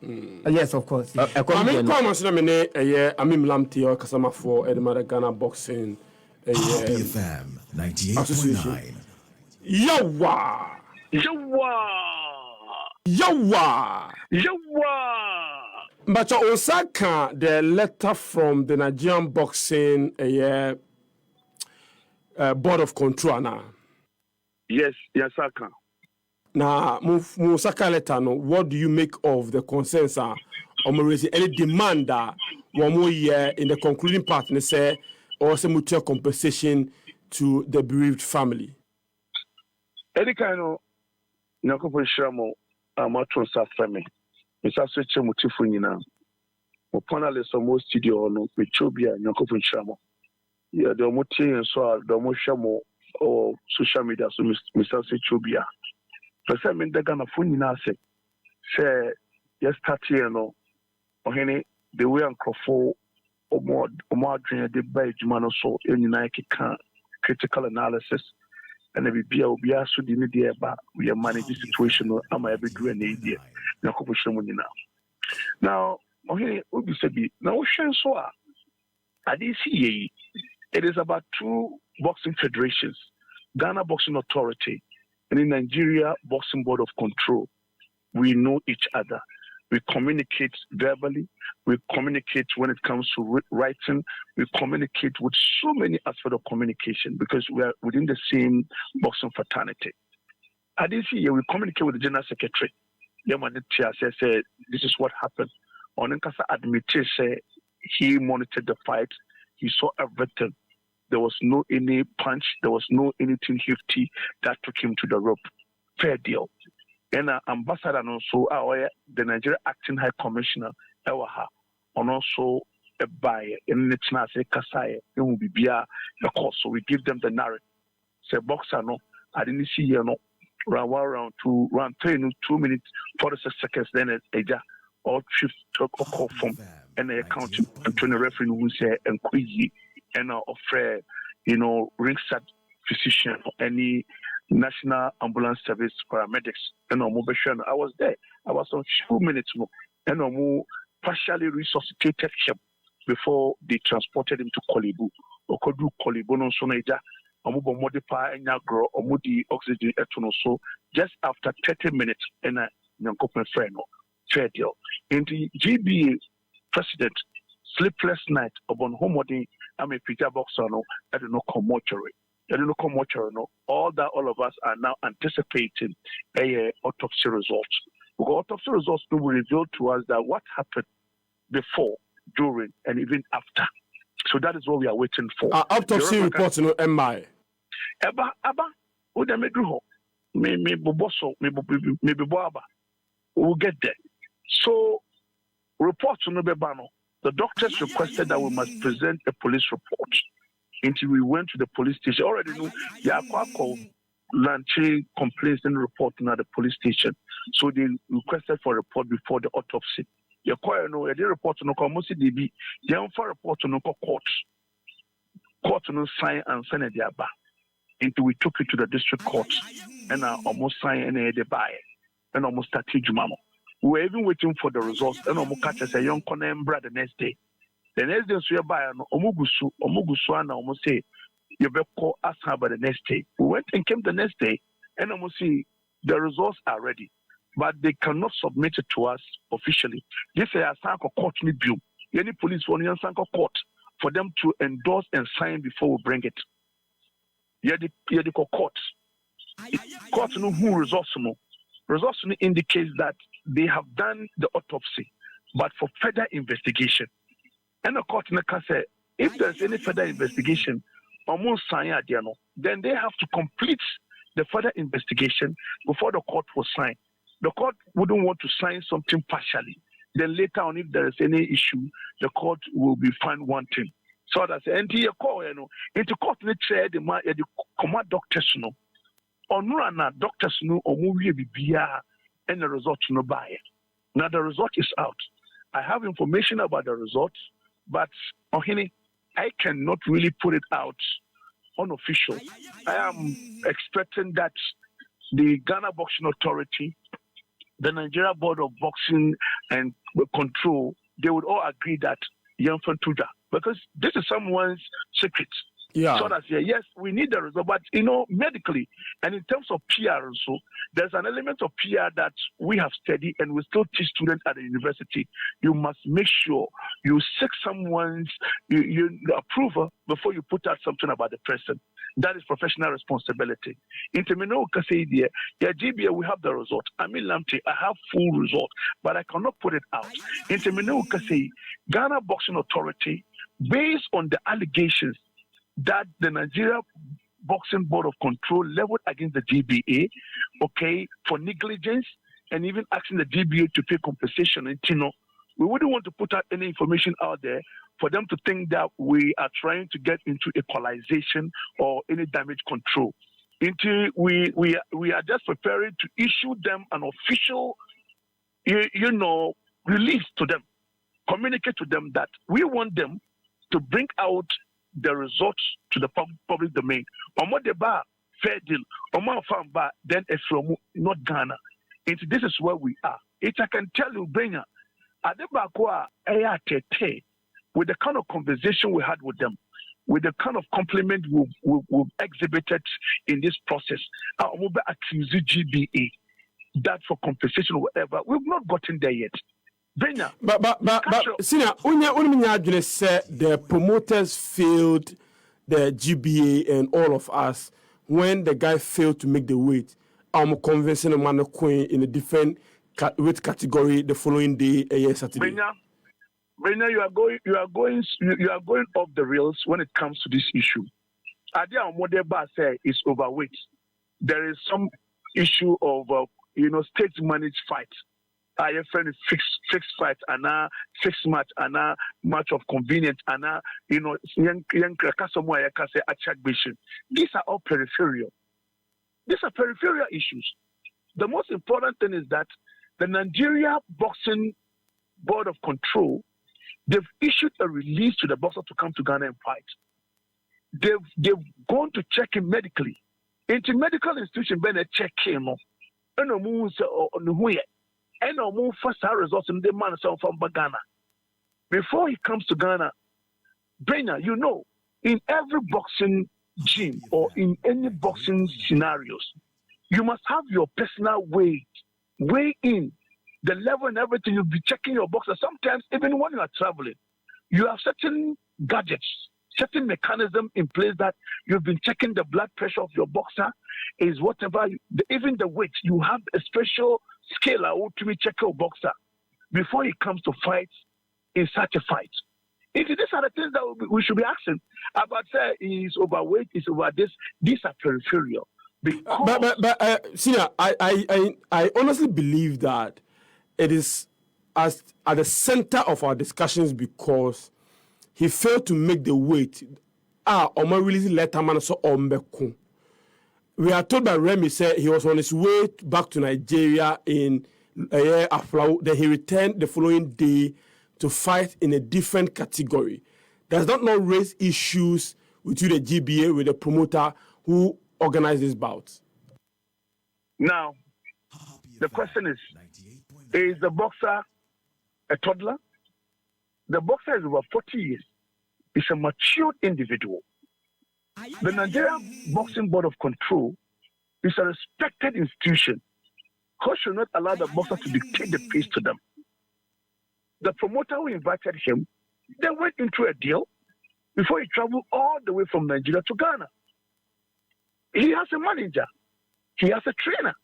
Yes, of course. I mean, come on, I mean, I'm Lamty or Kasama for Edmara Ghana Boxing BFM 98.9. Yawa! But Osaka, the letter from the Nigerian Boxing Board of Control now. Yes, Saka. Now, Musaka letter, no, what do you make of the consensus or any demand that 1 more year in the concluding part, they say, or some mutual compensation to the bereaved family? Any kind of Nakopo Shamo, Amatron Safame, Mr. Switcher Mutifunina, or panelists of most studio no, with Chobia, Nakopo Shamo. Yeah, the Moti and so the Moshamo or social media, so Mr. Chobia. But I mean, they're gonna funina say, yes, Tatiano, or any the way and Crawford or more dream the by Jumano so in Nike critical analysis. And we be also the media, but we are managing the situation. Am I ever doing an idea? Now, okay, now, so I did see it is about 2 boxing federations, Ghana Boxing Authority and the Nigeria Boxing Board of Control. We know each other. We communicate verbally. We communicate when it comes to writing. We communicate with so many aspects of communication because we are within the same boxing fraternity. At this year, we communicate with the General Secretary. Say, this is what happened. Onenkasa admitted, say, he monitored the fight. He saw everything. There was no any punch. There was no anything hefty that took him to the rope. Fair deal. And ambassador and also the Nigeria Acting High Commissioner Ewaha and also a buyer in the Chinese Kasai it will be a course. So we give them the narrative. Say boxer no, I didn't see you no round 2, round 3, 2 minutes 46 seconds. Then eja or shift to call from and the accounting and to the referee who say and quickly and offer ringside physician or any National Ambulance Service paramedics and I was there. I was on 2 minutes more and partially resuscitated him before they transported him to Kolibu. Okodu Kolibu no sonaja omubo modify and grow omudi oxygen etono so just after 30 minutes and nyankopen friend fair deal. In the GBA president sleepless night upon homody I'm a pizza boxer no I don't know mortuary. All of us are now anticipating a autopsy result. Because autopsy results will reveal to us that what happened before, during, and even after. So that is what we are waiting for. Autopsy report, MI. Aba, Udamedruho, me boboso, me boaba. We'll get there. So, reports on Bebano. The doctors requested that we must present a police report. Until we went to the police station, already knew the Aquaco launching complaints and reporting at the police station. So they requested for a report before the autopsy. The choir they report no almost DB, they for report no court. Court no sign and send it there back. Until we took it to the district court and almost sign and they buy and almost started Jumamo. We were even waiting for the results and almost catch us a young Conan the next day. The next day, we buy Omugusu, and almost say, you better call us by the next day. We went and came the next day, and almost see the results are ready, but they cannot submit it to us officially. This is a Sanko court review. Any police for the Sanko court for them to endorse and sign before we bring it. Court. Court no who results no. Results indicates that they have done the autopsy, but for further investigation. And the court can say, if there's any further investigation, then they have to complete the further investigation before the court will sign. The court wouldn't want to sign something partially. Then later on, if there is any issue, the court will be found wanting. So that's the call, into court, they say the command doctors know. Or no, doctors know, or movie be and the result no buy. Now the result is out. I have information about the results. But I cannot really put it out unofficial. I am expecting that the Ghana Boxing Authority the Nigeria Board of Boxing and Control, they would all agree that Yanfan Tuja, because this is someone's secret. Yeah. So that's yes, we need the result, but medically and in terms of PR also, there's an element of PR that we have studied and we still teach students at the university. You must make sure you seek someone's approval before you put out something about the person. That is professional responsibility. In Terminal GBA, we have the result. I have full result, but I cannot put it out. In Terminal Ghana Boxing Authority, based on the allegations that the Nigeria Boxing Board of Control leveled against the GBA, for negligence, and even asking the GBA to pay compensation. And we wouldn't want to put out any information out there for them to think that we are trying to get into equalization or any damage control. We are just preparing to issue them an official, release to them, communicate to them that we want them to bring out the results to the public domain. Fair deal. Then from not Ghana. This is where we are. I can tell you, Benya, with the kind of conversation we had with them, with the kind of compliment we've exhibited in this process, accuse GBA that for compensation or whatever, we've not gotten there yet. Benya, but Sina, unya said the promoters failed the GBA and all of us when the guy failed to make the weight. I'm convincing a man in a different weight category the following day, Saturday. Benya, you are going off the rails when it comes to this issue. Adia Modeba say is overweight. There is some issue of state managed fight. I friend fixed fight and fixed match and match of convenience and These are all peripheral. These are peripheral issues. The most important thing is that the Nigeria Boxing Board of Control, they've issued a release to the boxer to come to Ghana and fight. They've gone to check him medically. Into medical institution, when they check him, and no first results in the man from Ghana. Before he comes to Ghana, Benya, in every boxing gym or in any boxing scenarios, you must have your personal weigh in the level and everything. You'll be checking your boxer. Sometimes, even when you are traveling, you have certain gadgets, certain mechanism in place that you've been checking the blood pressure of your boxer, is whatever, even the weight. You have a special scale to check your boxer before he comes to fight in such a fight. These are the things that we should be asking about. Say he's overweight, he's over this. These are peripheral. But Sina, I honestly believe that it is at the center of our discussions because he failed to make the weight. We are told by Remy said he was on his way back to Nigeria in then he returned the following day to fight in a different category. Does that not raise issues with you, the GBA, with the promoter who organized this bout? Now, the question is the boxer a toddler? The boxer is over 40 years. He's a matured individual. The Nigerian Boxing Board of Control is a respected institution who should not allow the boxer to dictate the pace to them. The promoter who invited him, they went into a deal before he traveled all the way from Nigeria to Ghana. He has a manager. He has a trainer.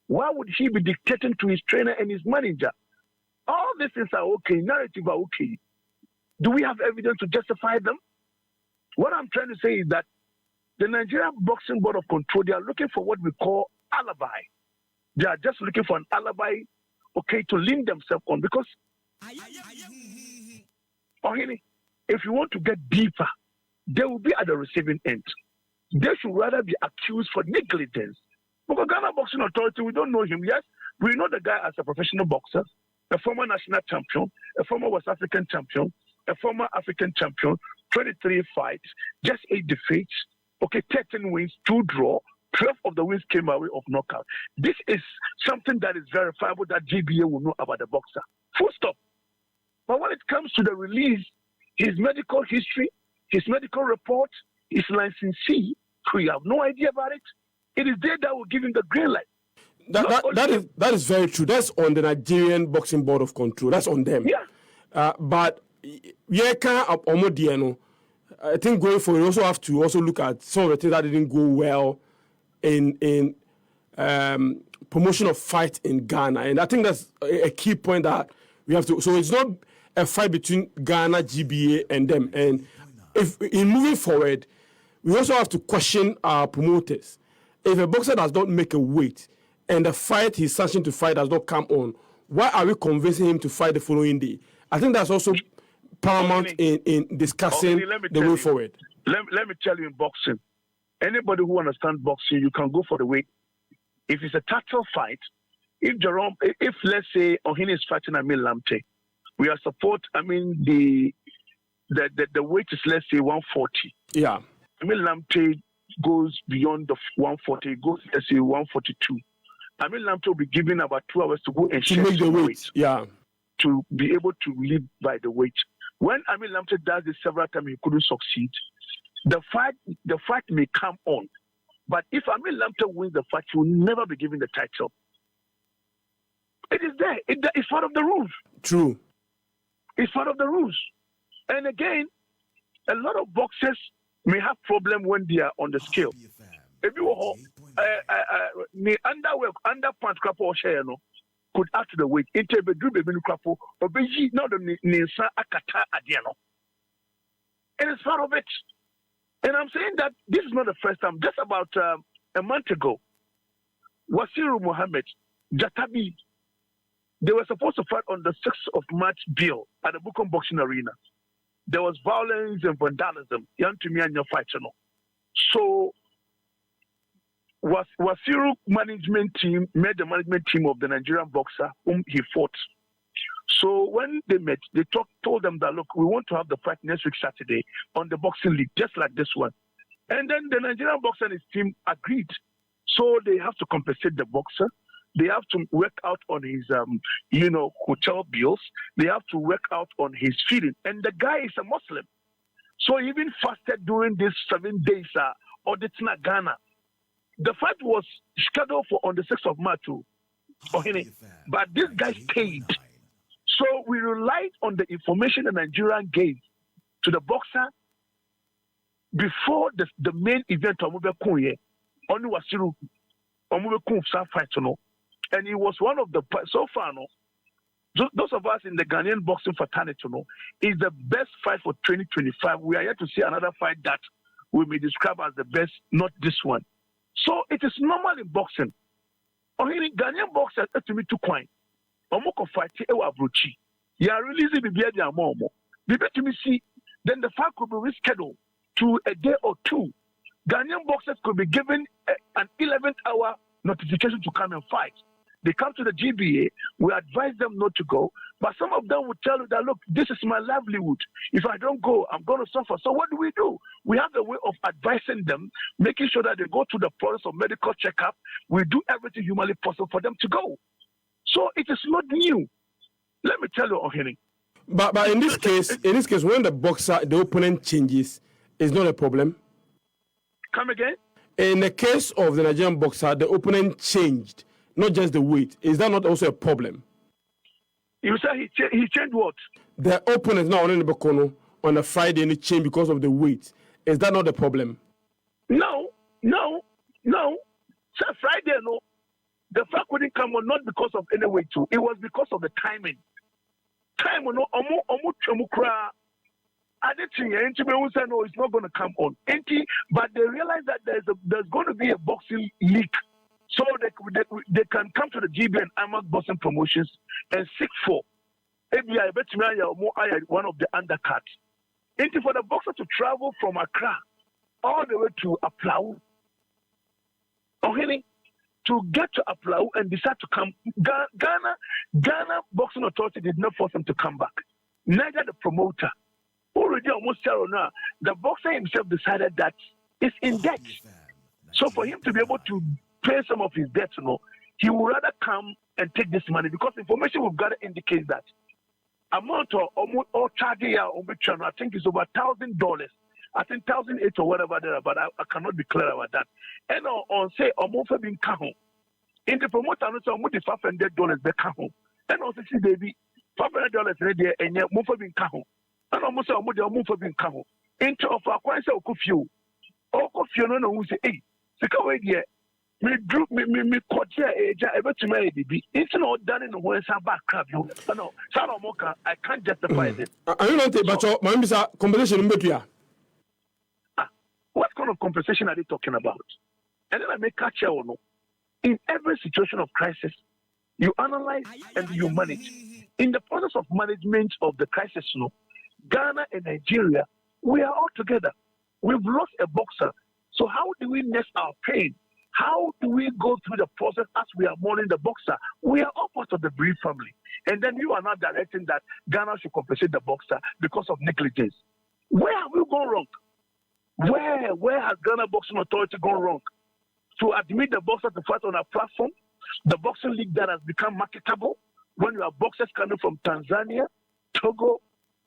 Why would he be dictating to his trainer and his manager? All these things are okay. Narrative are okay. Do we have evidence to justify them? What I'm trying to say is that the Nigerian Boxing Board of Control, they are looking for what we call alibi. They are just looking for an alibi, to lean themselves on. Because, if you want to get deeper, they will be at the receiving end. They should rather be accused for negligence. Because Ghana Boxing Authority, we don't know him. Yes, we know the guy as a professional boxer, a former national champion, a former West African champion, a former African champion, 23 fights, just 8 defeats, 13 wins, 2 draw, 12 of the wins came away of knockout. This is something that is verifiable that GBA will know about the boxer. Full stop. But when it comes to the release, his medical history, his medical report, his licensee, we have no idea about it. It is there that will give him the green light. That is very true. That's on the Nigerian Boxing Board of Control. That's on them. Yeah. But I think going forward, you also have to look at some of the things that didn't go well in promotion of fight in Ghana. And I think that's a key point that we have to. So it's not a fight between Ghana, GBA, and them. And if in moving forward, we also have to question our promoters. If a boxer does not make a weight and the fight he's sanctioned to fight does not come on, why are we convincing him to fight the following day? I think that's also paramount in discussing the way forward. Let me tell you, in boxing, anybody who understands boxing, you can go for the weight. If it's a title fight, if let's say Ohene is fighting Amil Lamte, we are support. I mean the weight is, let's say, 140. Yeah. Amil Lamte goes beyond the 140. It goes, let's say, 142. Amil Lamte will be given about 2 hours to go and to make the weight. Yeah. To be able to live by the weight. When Amil Lamte does this several times, he couldn't succeed. The fight may come on, but if Amil Lamte wins the fight, he will never be given the title. It is there. It's part of the rules. True. It's part of the rules. And again, a lot of boxers may have problem when they are on the scale. If you underpants crap or share, no, could add to the weight. Into the do baby crapo, or beji not the ninsa akata adiano. And it's part of it. And I'm saying that this is not the first time. Just about a month ago, Wasiru Mohammed, Jatabi, they were supposed to fight on the 6th of March bill at the Bukom Boxing Arena. There was violence and vandalism. Young to me and your fight, you know. So, Wasiru management team made the management team of the Nigerian boxer whom he fought. So when they met, they told them that, look, we want to have the fight next week Saturday on the boxing league, just like this one. And then the Nigerian boxer and his team agreed. So they have to compensate the boxer. They have to work out on his, hotel bills. They have to work out on his feeding. And the guy is a Muslim. So he even fasted during these 7 days auditing Ghana. The fight was scheduled for on the 6th of March, but this guy stayed. So we relied on the information the Nigerian gave to the boxer before the main event of Mube only Wasiru fight, and he was one of the so far, those of us in the Ghanaian boxing fraternity, is the best fight for 2025. We are yet to see another fight that we may describe as the best, not this one. So it is normal in boxing. In Ghanaian boxers, to me, too quiet. Omoko fight ewa abrochi. You are releasing the beer the amomo. To me see, then the fight could be rescheduled to a day or two. Ghanaian boxers could be given an 11th hour notification to come and fight. They come to the GBA, we advise them not to go, but some of them would tell you that, look, this is my livelihood. If I don't go, I'm going to suffer. So what do? We have a way of advising them, making sure that they go through the process of medical checkup. We do everything humanly possible for them to go. So it is not new. Let me tell you, Ohene. But in this case, when the opponent changes, it's not a problem. Come again? In the case of the Nigerian boxer, the opponent changed, not just the weight. Is that not also a problem? You say he changed what? The opponent now on the Bokono on a Friday and it changed because of the weight. Is that not the problem? No. So Friday, no. The fact couldn't come on not because of any weight too. It was because of the timing. Time, no. I didn't say no, it's not going to come on. But they realize that there's going to be a boxing league. So they can come to the GB and IMAC Boxing Promotions and seek for one of the undercards. For the boxer to travel from Accra all the way to Aplau, to get to Aplau and decide to come. Ghana Boxing Authority did not force him to come back. Neither the promoter. Already almost now, the boxer himself decided that it's in debt. So for him to be able to pay some of his debts, he would rather come and take this money because information we've got to indicate that amount of charging I think is over $1,000. I think 1,008 or whatever there, but I cannot be clear about that. And on say for being home. In the promoter, no say the $500 back home. And also see baby $500 ready and yet move for being home. And almost move for being home. Into of our quite so confused. Or confused no who say, hey, the way there. Me group me quarter age ever to marry baby. It's not done in the words about crap. No, Moka, I can't justify this. I don't know, but my Mr. Compensation what kind of compensation are they talking about? And then I make catch you no. In every situation of crisis, you analyze and you manage. In the process of management of the crisis, Ghana and Nigeria, we are all together. We've lost a boxer. So how do we nest our pain? How do we go through the process as we are mourning the boxer? We are all part of the bereaved family. And then you are not directing that Ghana should compensate the boxer because of negligence. Where have we gone wrong? Where has Ghana Boxing Authority gone wrong? To admit the boxer to fight on a platform, the boxing league that has become marketable, when you have boxers coming from Tanzania, Togo,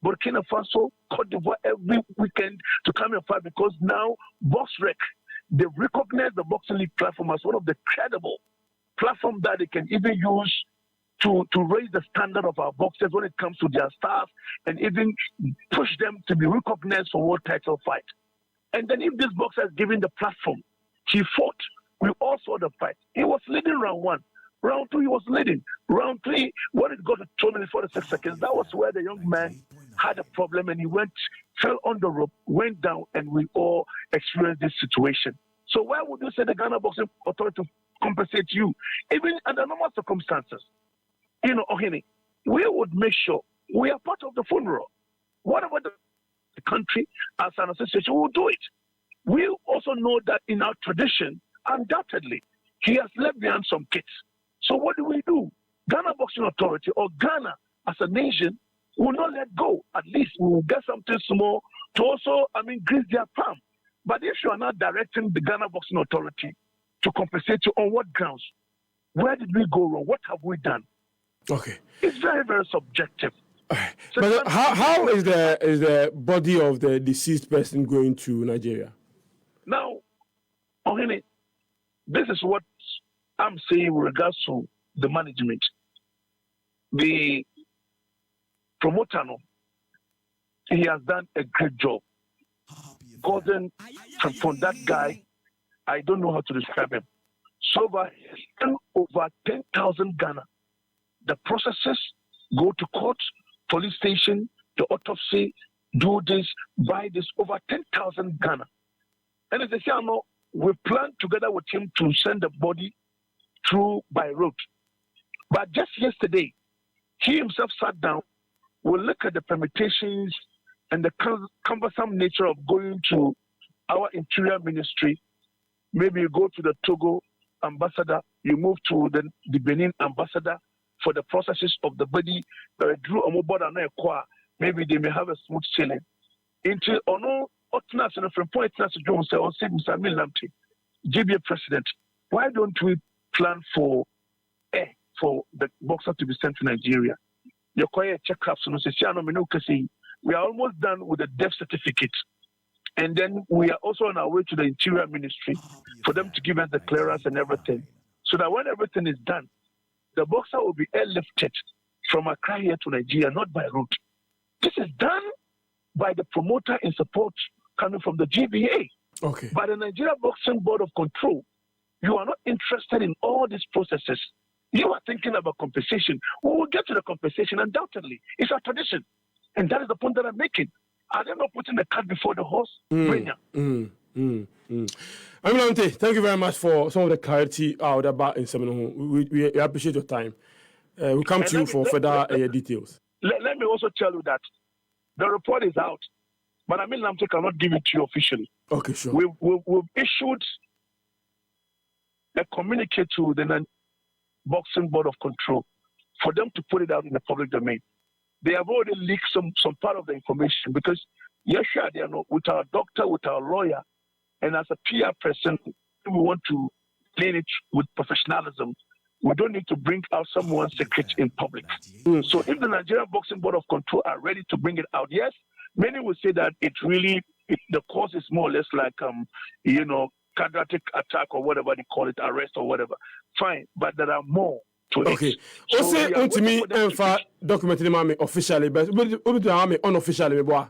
Burkina Faso, Cote d'Ivoire every weekend to come and fight because now BoxRec, they recognize the boxing league platform as one of the credible platforms that they can even use to raise the standard of our boxers when it comes to their stars and even push them to be recognized for world title fight. And then if this boxer is given the platform, he fought. We all saw the fight. He was leading round 1. Round 2, he was leading. Round 3, when it got to 2 minutes 46 seconds, that was where the young man had a problem and he fell on the rope, went down, and we all experienced this situation. So why would you say the Ghana Boxing Authority to compensate you? Even under normal circumstances, Ohene, we would make sure we are part of the funeral. Whatever the country as an association will do it. We also know that in our tradition, undoubtedly, he has left behind some kids. So what do? Ghana Boxing Authority or Ghana as a nation will not let go. At least we will get something small to also, grease their palm. But if you are not directing the Ghana Boxing Authority to compensate you, on what grounds? Where did we go wrong? What have we done? Okay. It's very, very subjective. Right. So but how is the body of the deceased person going to Nigeria? Now, Ohene, this is what I'm saying with regards to the management. The promoter, he has done a great job. Gordon, from that guy, I don't know how to describe him. So over 10,000 Ghana. The processes go to court, police station, the autopsy, do this, buy this, over 10,000 Ghana. And as I say, we plan together with him to send the body through by road. But just yesterday, he himself sat down, we look at the permutations and the cumbersome nature of going to our interior ministry. Maybe you go to the Togo ambassador, you move to the Benin ambassador for the processes of the body. Maybe they may have a smooth sailing. Until from point to Jones or say, Mr. Milamti, GBA president, why don't we plan for the boxer to be sent to Nigeria? Your quiet checkups, we are almost done with the death certificate. And then we are also on our way to the Interior Ministry for them to give us the clearance and everything. So that when everything is done, the boxer will be airlifted from Accra here to Nigeria, not by road. This is done by the promoter in support coming from the GBA. Okay. By the Nigeria Boxing Board of Control, you are not interested in all these processes. You are thinking about compensation. We will get to the compensation, undoubtedly. It's our tradition. And that is the point that I'm making. Are they not putting the cart before the horse? Amilante, thank you very much for some of the clarity out about in Seminole. We appreciate your time. We'll come to you for further details. Let me also tell you that the report is out, but Amilante cannot give it to you officially. Okay, sure. We've issued a communique to the Boxing Board of Control for them to put it out in the public domain. They have already leaked some part of the information because, yes, sure, they are not, with our doctor, with our lawyer, and as a PR person, we want to clean it with professionalism, we don't need to bring out someone's secret in public. So if the Nigerian Boxing Board of Control are ready to bring it out, yes, many will say that the cause is more or less like, cardiac attack or whatever they call it, arrest or whatever. Fine, but there are more to okay. it. So say to me, documentary mommy officially, but unofficially, boy.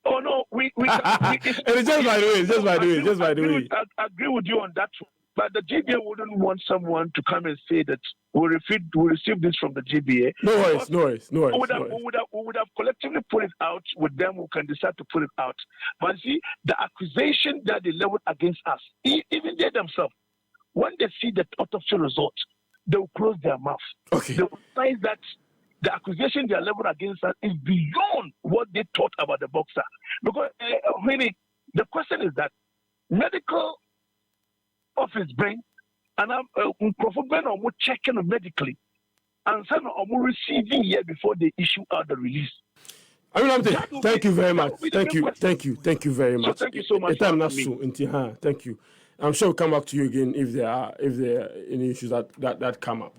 Oh no, we it's just by the way. I agree with you on that. But the GBA wouldn't want someone to come and say that we received this from the GBA. No worries. We would have collectively put it out with them who can decide to put it out. But see, the accusation that they leveled against us, even they themselves, when they see the autopsy result, they will close their mouth. Okay. They will find that the accusation they are leveled against us is beyond what they thought about the boxer. Because really, the question is that medical office brain and I'm checking medically and some are receiving here before they issue out the release. Thank you very much. Thank you very much. So thank you so much. Thank you. I'm sure we'll come back to you again if there are any issues that come up.